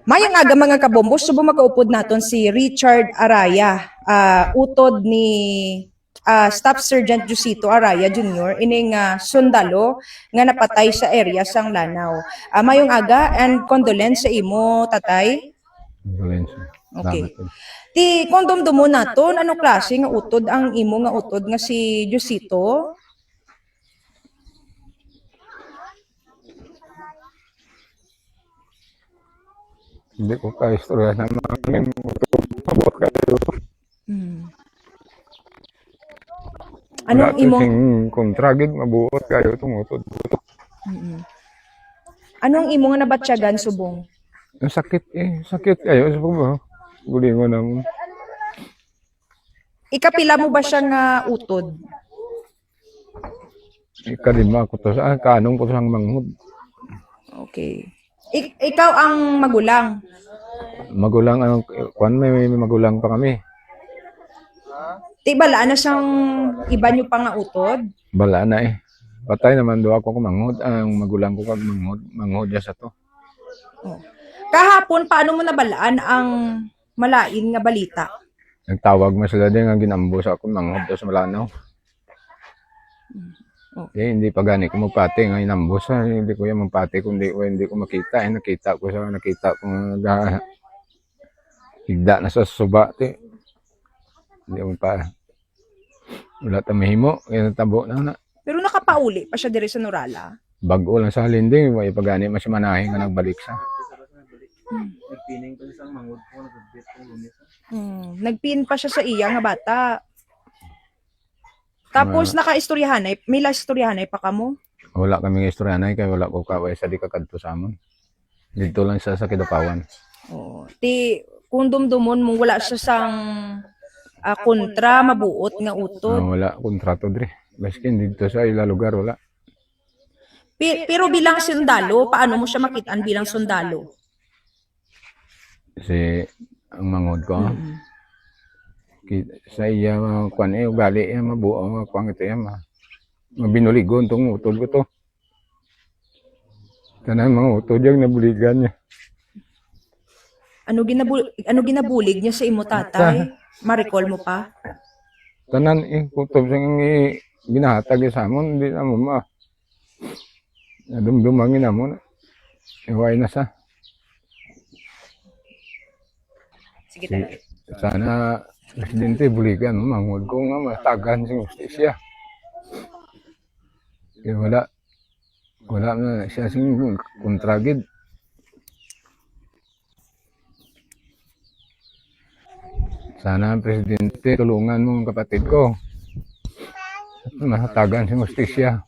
Mayang aga mga kabombos, subo makaupod naton si Richard Araya, utod ni Staff Sergeant Jusito Araya Jr. ining sundalo nga napatay sa area sang Lanao. Mayong aga and condolence sa imo, tatay. Ambulansya. Okay. Salamat. Ti kondom-dumo naton, ano klase nga utod ang imo nga utod nga si Jusito? Hindi ko ka-istorya na mabot kayo. Anong imo? Kontragid, mabuot kayo tungutod. Anong imo nga nabatsyagan subong? Ang sakit sakit kayo. Sa mo, gulingon ng Ikapila mo ba siya nga utod? ikalima ko to. Kanong ko sang manghud. Okay. Ikaw ang magulang. Magulang, may magulang pa kami. Ti balaan na siyang iba nyo pa nga utod? Bala na Patay naman do ako manghud. Ang magulang ko kag manghud ya sa to. Oh. Kahapon, paano mo nabalaan ang malain nga balita? Nagtawag mo sila din nga ginambo sa ako manghud sa Malanaw. Hindi pa gani ko magpati nga inambos hindi ko yan magpati kundi hindi ko makita nakita ko nga higda na sa suba hindi mo pa wala ta mahimo kaya natabo na Pero nakapauli pa siya diri sa Norala. bago lang sa halinding way pa gani mas manahin nga nagbalik sa nagpining pa isang mangud po nagbit ko lumis. Nagpin pa siya sa iya nga bata. Tapos nakaistoryahanay, may istoryahanay pa kamo? wala kaming istoryanay kay wala ko kaway sa di kakadto sa amon dito lang sa Kidapawan. Ti kung dumdumon mo wala siya sang kontra mabuot nga utod. Wala kontrato diri baskin dito sa ila lugar wala. Pero bilang sundalo, paano mo siya makitaan bilang sundalo? Kasi ang mangod ko sa iya kuan ugali mabuo kuan ito mabinuligon tong utod ko to. Tanan mga utod yung nabuligan niya. Ano ginabulig niya sa imo, tatay? Ma-recall mo pa? Tanan kutob sing ginahatag sa amon di na mo dumdumangin na mo iway na sa. Sige, tatay. Sana presidente buligan mangod ko nga matagan sing justisya. Kaya wala na siya sing kontragid. Sana presidente tulungan mo ang kapatid ko. Mahatagan sing justisya.